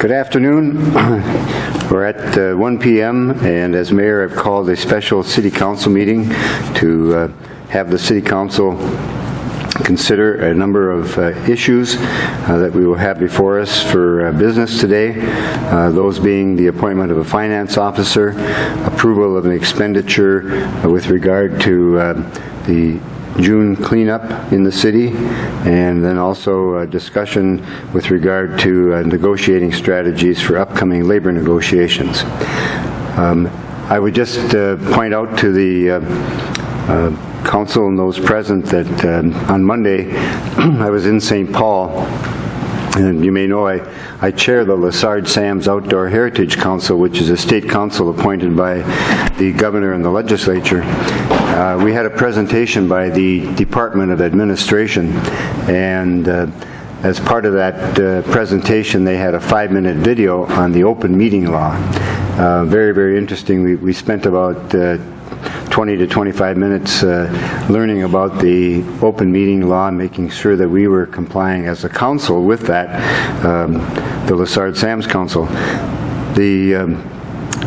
Good afternoon. We're at 1 p.m. and as mayor I've called a special city council meeting to have the city council consider a number of issues that we will have before us for business today. Those being the appointment of a finance officer, approval of an expenditure with regard to the June cleanup in the city, and then also a discussion with regard to negotiating strategies for upcoming labor negotiations. I would just point out to the council and those present that on Monday I was in St. Paul, and you may know I chair the Lessard Sams Outdoor Heritage Council, which is a state council appointed by the governor and the legislature. We had a presentation by the Department of Administration, and as part of that presentation they had a 5-minute video on the open meeting law. Very, very interesting. We spent about 20 to 25 minutes learning about the open meeting law and making sure that we were complying as a council with that, the Lessard Sams Council. The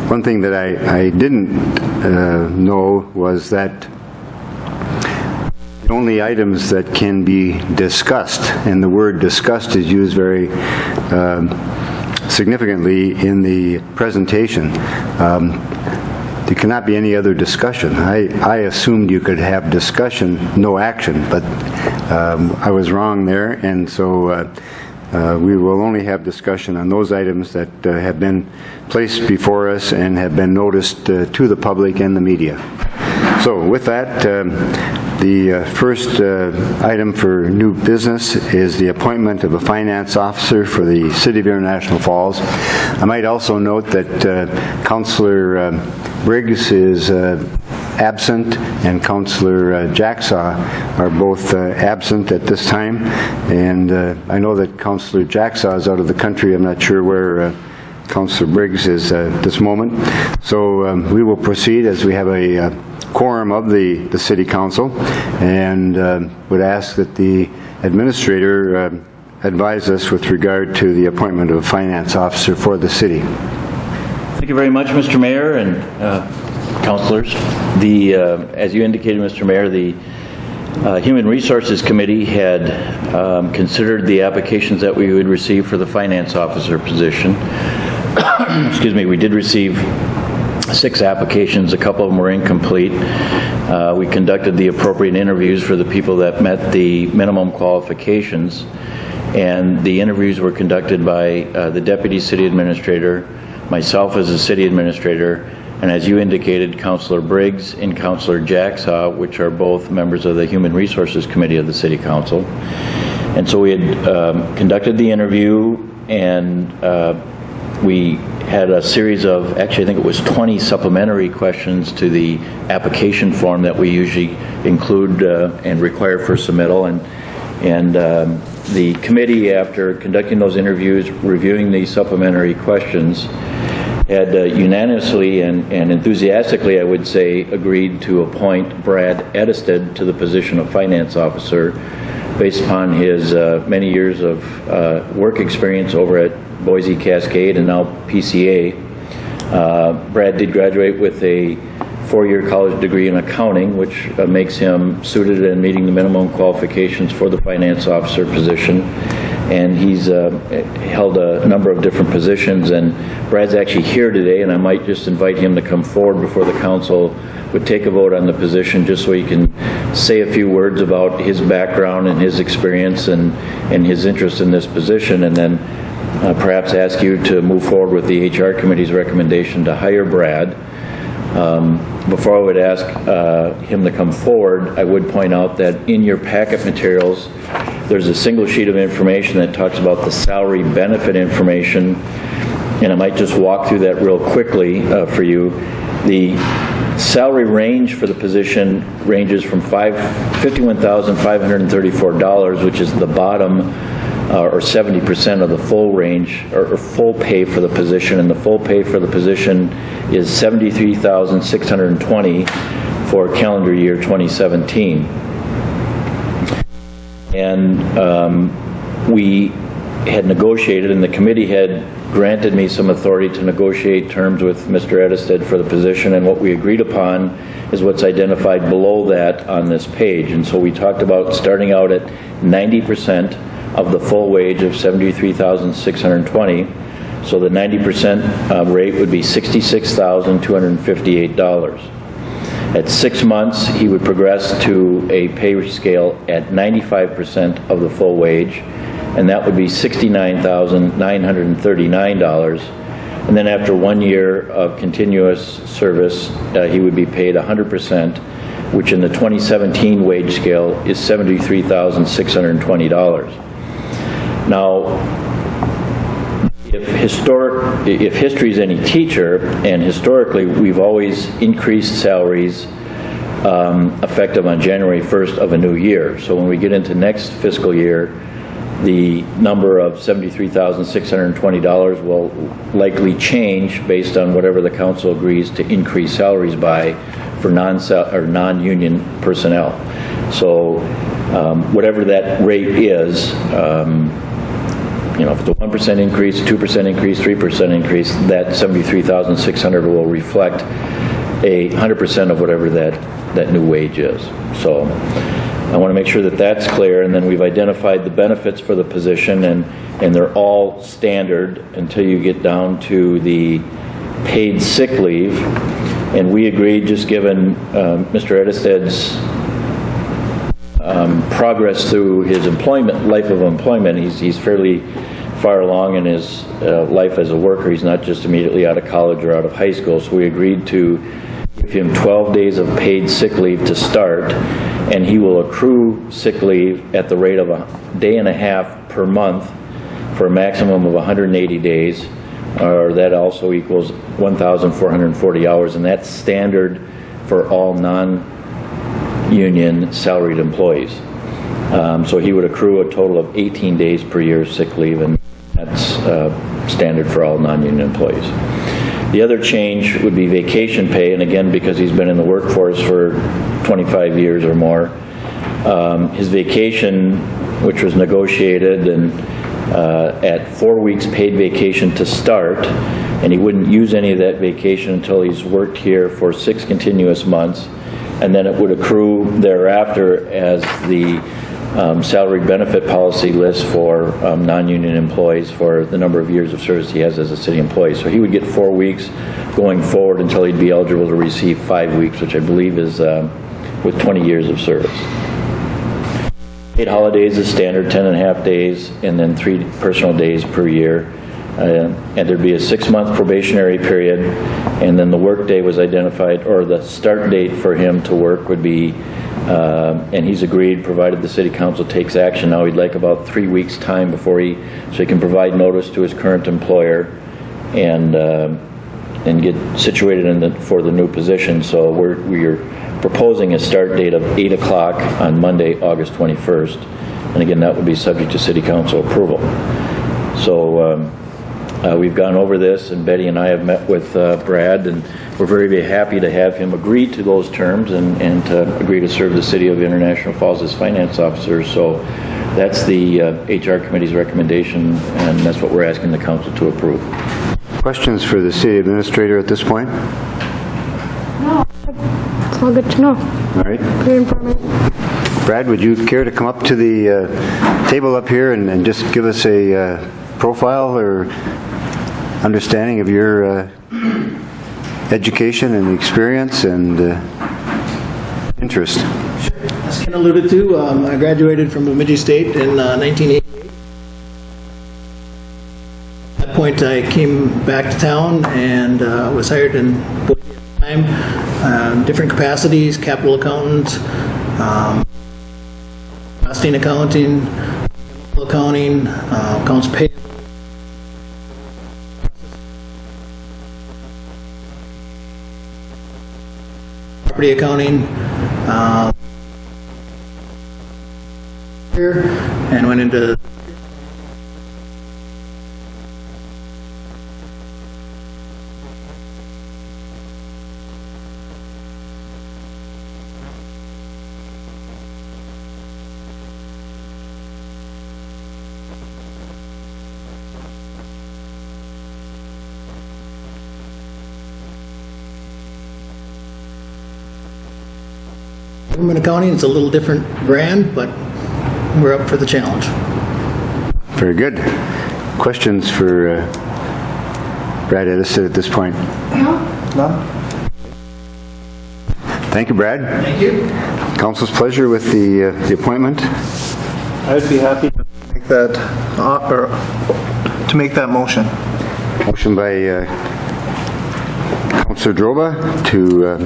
one thing that I didn't know was that the only items that can be discussed, and the word discussed is used very significantly in the presentation, there cannot be any other discussion. I assumed you could have discussion, no action, but I was wrong there, and so we will only have discussion on those items that have been placed before us and have been noticed to the public and the media. So with that, the first item for new business is the appointment of a finance officer for the City of International Falls. I might also note that Councillor Briggs is absent, and Councillor Jacksaw are both absent at this time, and I know that Councillor Jacksaw is out of the country. I'm not sure where Councillor Briggs is at this moment. So we will proceed as we have a quorum of the City Council, and would ask that the Administrator advise us with regard to the appointment of a Finance Officer for the City. Thank you very much, Mr. Mayor and councilors. As you indicated, Mr. Mayor, the Human Resources Committee had considered the applications that we would receive for the Finance Officer position. Excuse me, we did receive 6 applications. A couple of them were incomplete. We conducted the appropriate interviews for the people that met the minimum qualifications, and the interviews were conducted by the Deputy City Administrator, myself as the City Administrator, and as you indicated, Councillor Briggs and Councillor Jacksaw, which are both members of the Human Resources Committee of the City Council. And so we had conducted the interview, and we had a series of, actually I think it was 20 supplementary questions to the application form that we usually include and require for submittal. And the committee, after conducting those interviews, reviewing the supplementary questions, had unanimously and enthusiastically, I would say, agreed to appoint Brad Edisted to the position of Finance Officer based upon his many years of work experience over at Boise Cascade and now PCA. Brad did graduate with a 4-year college degree in accounting, which makes him suited and meeting the minimum qualifications for the Finance Officer position. And he's held a number of different positions, and Brad's actually here today, and I might just invite him to come forward before the council would take a vote on the position, just so he can say a few words about his background and his experience and his interest in this position, and then perhaps ask you to move forward with the HR Committee's recommendation to hire Brad. Before I would ask him to come forward, I would point out that in your packet materials there's a single sheet of information that talks about the salary benefit information, and I might just walk through that real quickly for you. The salary range for the position ranges from $51,534, which is the bottom or 70% of the full range or full pay for the position, and the full pay for the position is $73,620 for calendar year 2017. And we had negotiated, and the committee had granted me some authority to negotiate terms with Mr. Edisted for the position, and what we agreed upon is what's identified below that on this page. And so we talked about starting out at 90% of the full wage of $73,620. So the 90% rate would be $66,258. At 6 months, he would progress to a pay scale at 95% of the full wage, and that would be $69,939. And then after 1 year of continuous service, he would be paid 100%, which in the 2017 wage scale is $73,620. Now, if history is any teacher, and historically we've always increased salaries effective on January 1st of a new year. So when we get into next fiscal year, the number of $73,620 will likely change based on whatever the council agrees to increase salaries by for non-union personnel. So whatever that rate is, if it's a 1% increase, 2% increase, 3% increase, that $73,600 will reflect 100% of whatever that new wage is. So I want to make sure that that's clear, and then we've identified the benefits for the position, and they're all standard until you get down to the paid sick leave. And we agreed, just given Mr. Edisted's progress through his life of employment, he's fairly far along in his life as a worker. He's not just immediately out of college or out of high school. So we agreed to give him 12 days of paid sick leave to start, and he will accrue sick leave at the rate of a day and a half per month for a maximum of 180 days, or that also equals 1,440 hours, and that's standard for all non-union salaried employees. So he would accrue a total of 18 days per year sick leave, and that's standard for all non-union employees. The other change would be vacation pay, and again, because he's been in the workforce for 25 years or more, his vacation, which was negotiated, and at 4 weeks paid vacation to start, and he wouldn't use any of that vacation until he's worked here for 6 continuous months, and then it would accrue thereafter as the salary benefit policy list for non-union employees for the number of years of service he has as a city employee. So he would get 4 weeks going forward until he'd be eligible to receive 5 weeks, which I believe is with 20 years of service. Paid holidays is standard, 10.5 days, and then 3 personal days per year. And there'd be a 6-month probationary period, and then the work day was identified, or the start date for him to work would be, and he's agreed, provided the city council takes action. Now he'd like about 3 weeks time before so he can provide notice to his current employer and get situated for the new position. So we're proposing a start date of 8 o'clock on Monday, August 21st, and again, that would be subject to city council approval. So we've gone over this, and Betty and I have met with Brad, and we're very happy to have him agree to those terms and to agree to serve the City of International Falls as finance officer. So that's the HR committee's recommendation, and that's what we're asking the council to approve. Questions for the city administrator at this point? No, it's all good to know. All right. Very informative. Brad, would you care to come up to the table up here and just give us a profile or understanding of your education and experience and interest? As Ken alluded to, I graduated from Bemidji State in 1988. At that point, I came back to town and was hired in Boise at the time, different capacities, capital accountant, costing accounting, accounting, accounts payable, property accounting, and went into government accounting. It's a little different brand, but we're up for the challenge. Very good. Questions for Brad Edison at this point? None? Thank you, Brad. Thank you. Council's pleasure with the appointment. I would be happy to make that motion. Motion by Councilor Droba to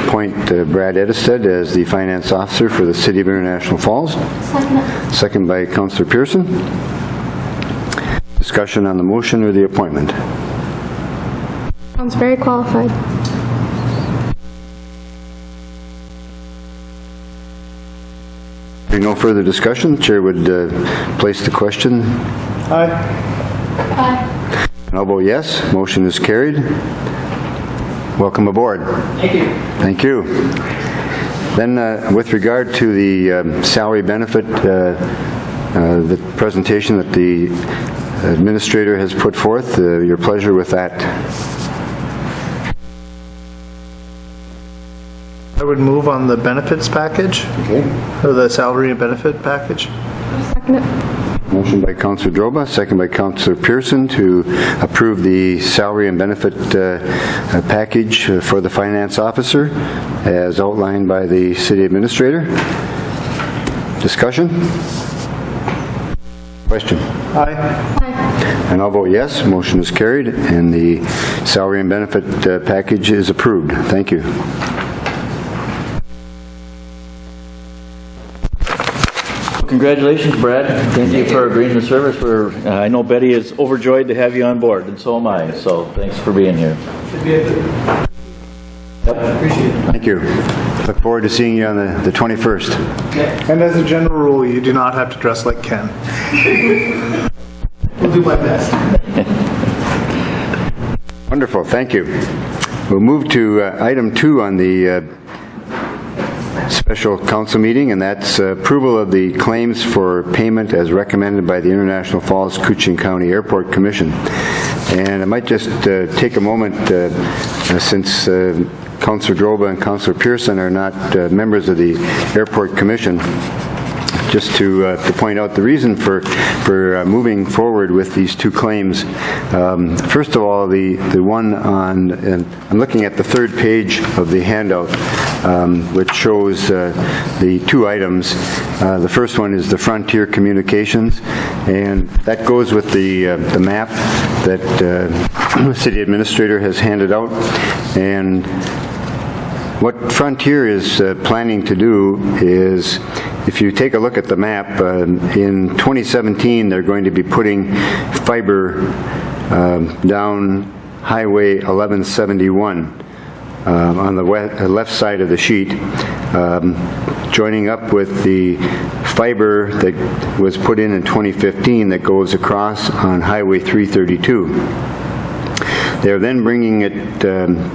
appoint Brad Edisted as the finance officer for the City of International Falls. Second. Second by Councilor Pearson. Discussion on the motion or the appointment? Sounds very qualified. Hearing no further discussion, Chair would place the question. Aye. Aye. And I'll vote yes. Motion is carried. Welcome aboard. Thank you. Thank you. Then with regard to the salary benefit, the presentation that the administrator has put forth, your pleasure with that. I would move on the benefits package, Okay. or the salary and benefit package. Second it. Motion by Councilor Droba, second by Councilor Pearson to approve the salary and benefit package for the finance officer as outlined by the city administrator. Discussion? Question? Aye. Aye. And I'll vote yes. Motion is carried and the salary and benefit package is approved. Thank you. Congratulations, Brad. Thank you for agreeing to service. I know Betty is overjoyed to have you on board, and so am I. So thanks for being here. Thank you. Look forward to seeing you on the 21st. And as a general rule, you do not have to dress like Ken. We'll do my best. Wonderful. Thank you. We'll move to item 2 on the special council meeting, and that's approval of the claims for payment as recommended by the International Falls Koochiung County Airport Commission. And I might just take a moment, since Councilor Droba and Councilor Pearson are not members of the Airport Commission, just to point out the reason for moving forward with these 2 claims. First of all, the one on, and I'm looking at the 3rd page of the handout, which shows the 2 items. The first one is the Frontier Communications, and that goes with the map that the city administrator has handed out. And what Frontier is planning to do is, if you take a look at the map, in 2017 they're going to be putting fiber down Highway 1171 on the left side of the sheet, joining up with the fiber that was put in 2015 that goes across on Highway 332. They're then bringing it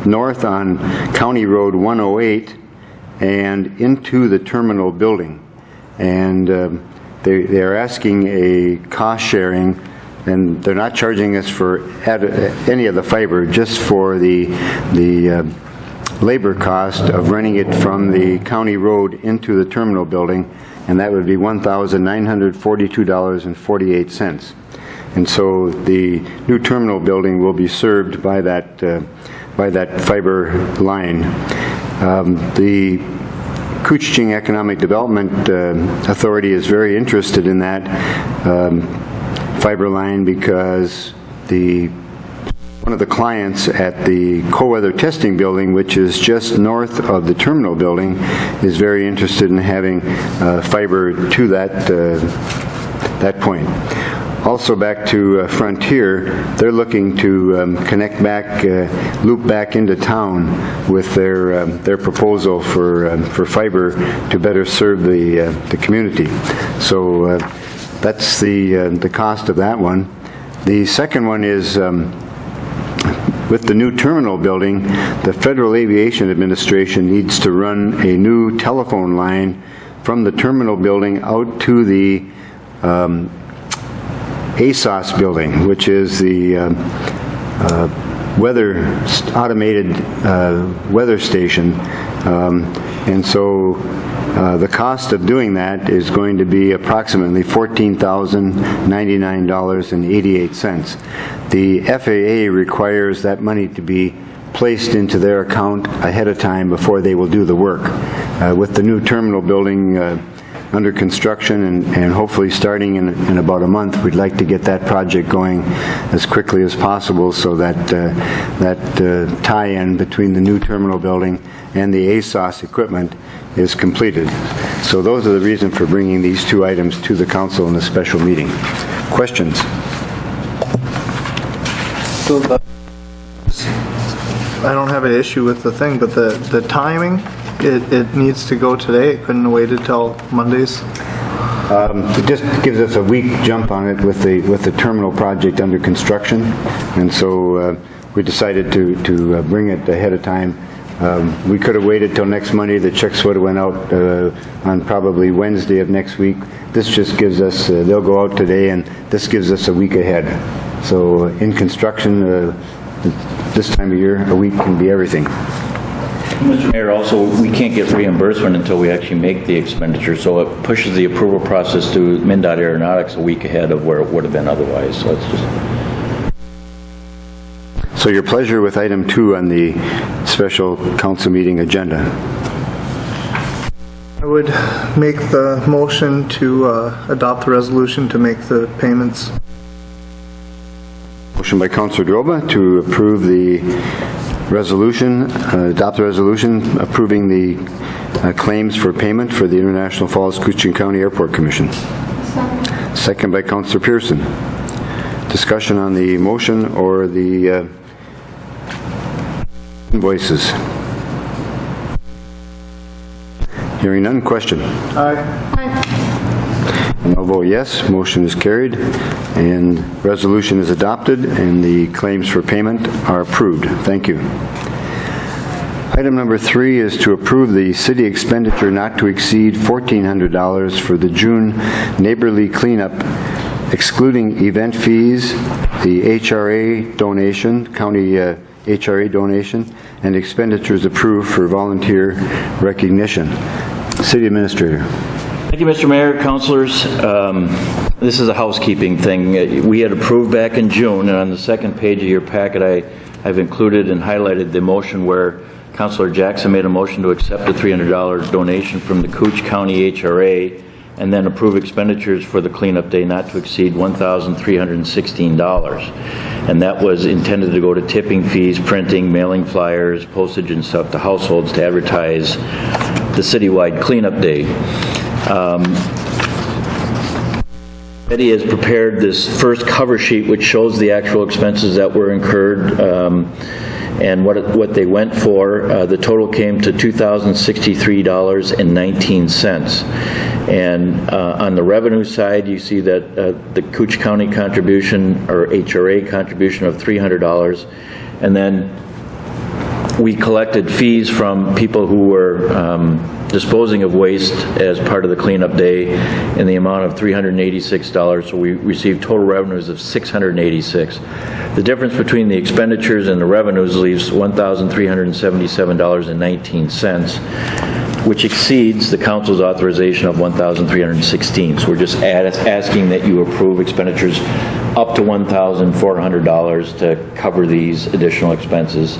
north on County Road 108 and into the terminal building. And they're asking a cost sharing, and they're not charging us for any of the fiber, just for the labor cost of running it from the county road into the terminal building, and that would be $1,942.48. And so the new terminal building will be served by that fiber line. The Koochiung Economic Development Authority is very interested in that fiber line because one of the clients at the cold-weather testing building, which is just north of the terminal building, is very interested in having fiber to that point. Also back to Frontier, they're looking to connect back, loop back into town with their proposal for fiber to better serve the community. So that's the cost of that one. The second one is with the new terminal building, the Federal Aviation Administration needs to run a new telephone line from the terminal building out to the ASOS building, which is the automated weather station And so the cost of doing that is going to be approximately $14,099.88. The FAA requires that money to be placed into their account ahead of time before they will do the work. With the new terminal building under construction and hopefully starting in about a month, we'd like to get that project going as quickly as possible so that tie-in between the new terminal building and the ASOS equipment is completed. So those are the reasons for bringing these two items to the council in a special meeting. Questions? So I don't have an issue with the thing, but the timing, it needs to go today. It couldn't have waited till Mondays. It just gives us a week jump on it with the terminal project under construction, and so we decided to bring it ahead of time. We could have waited till next Monday. The checks would have went out on probably Wednesday of next week. This just gives us, they'll go out today, and this gives us a week ahead. So in construction, this time of year, a week can be everything. Mr. Mayor, also, we can't get reimbursement until we actually make the expenditure, so it pushes the approval process to MnDOT Aeronautics a week ahead of where it would have been otherwise. So it's just... So your pleasure with item 2 on the special council meeting agenda. I would make the motion to adopt the resolution to make the payments. Motion by Councilor Droba to approve the resolution, adopt the resolution approving the claims for payment for the International Falls Couchiching County Airport Commission. Second by Councilor Pearson. Discussion on the motion or the invoices. Hearing none, question. Aye. I'll vote yes. Motion is carried, and resolution is adopted, and the claims for payment are approved. Thank you. Item number 3 is to approve the city expenditure not to exceed $1,400 for the June neighborly cleanup, excluding event fees, the HRA donation, county HRA donation, and expenditures approved for volunteer recognition. City Administrator. Thank you, Mr. Mayor, councilors. This is a housekeeping thing. We had approved back in June, and on the second page of your packet, I've included and highlighted the motion where Councilor Jackson made a motion to accept a $300 donation from the Cooch County HRA and then approve expenditures for the cleanup day not to exceed $1,316. And that was intended to go to tipping fees, printing, mailing flyers, postage and stuff to households to advertise the citywide cleanup day. Eddie has prepared this first cover sheet which shows the actual expenses that were incurred and what they went for. The total came to $2,063.19. And on the revenue side, you see that the Cooch County contribution or HRA contribution of $300, and then we collected fees from people who were disposing of waste as part of the cleanup day in the amount of $386, so we received total revenues of $686. The difference between the expenditures and the revenues leaves $1,377.19, which exceeds the council's authorization of $1,316. So we're just asking that you approve expenditures up to $1,400 to cover these additional expenses.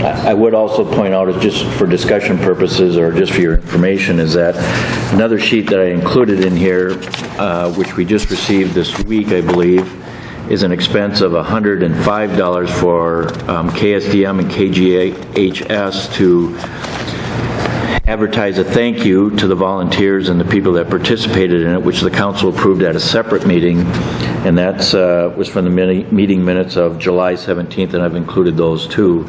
I would also point out, just for discussion purposes or just for your information, is that another sheet that I included in here, which we just received this week, I believe, is an expense of $105 for KSDM and KGHS to advertise a thank you to the volunteers and the people that participated in it, which the council approved at a separate meeting, and that was from the meeting minutes of July 17th, and I've included those too.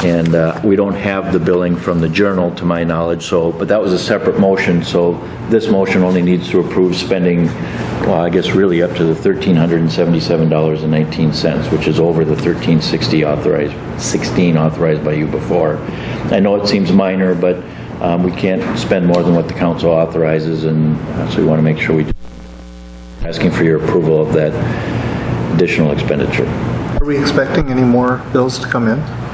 And we don't have the billing from the Journal, to my knowledge, but that was a separate motion, so this motion only needs to approve spending, well, I guess really up to the $1,377.19, which is over the $1,360 authorized by you before. I know it seems minor, but we can't spend more than what the council authorizes, and so we want to make sure we do. Asking for your approval of that additional expenditure. Are we expecting any more bills to come in?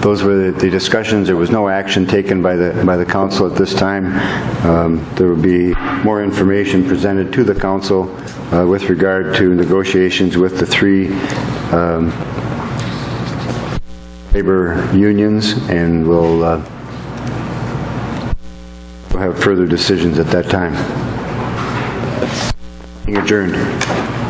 those were the discussions. There was no action taken by the council at this time. There will be more information presented to the council with regard to negotiations with the 3 labor unions, and we'll have further decisions at that time. Meeting adjourned.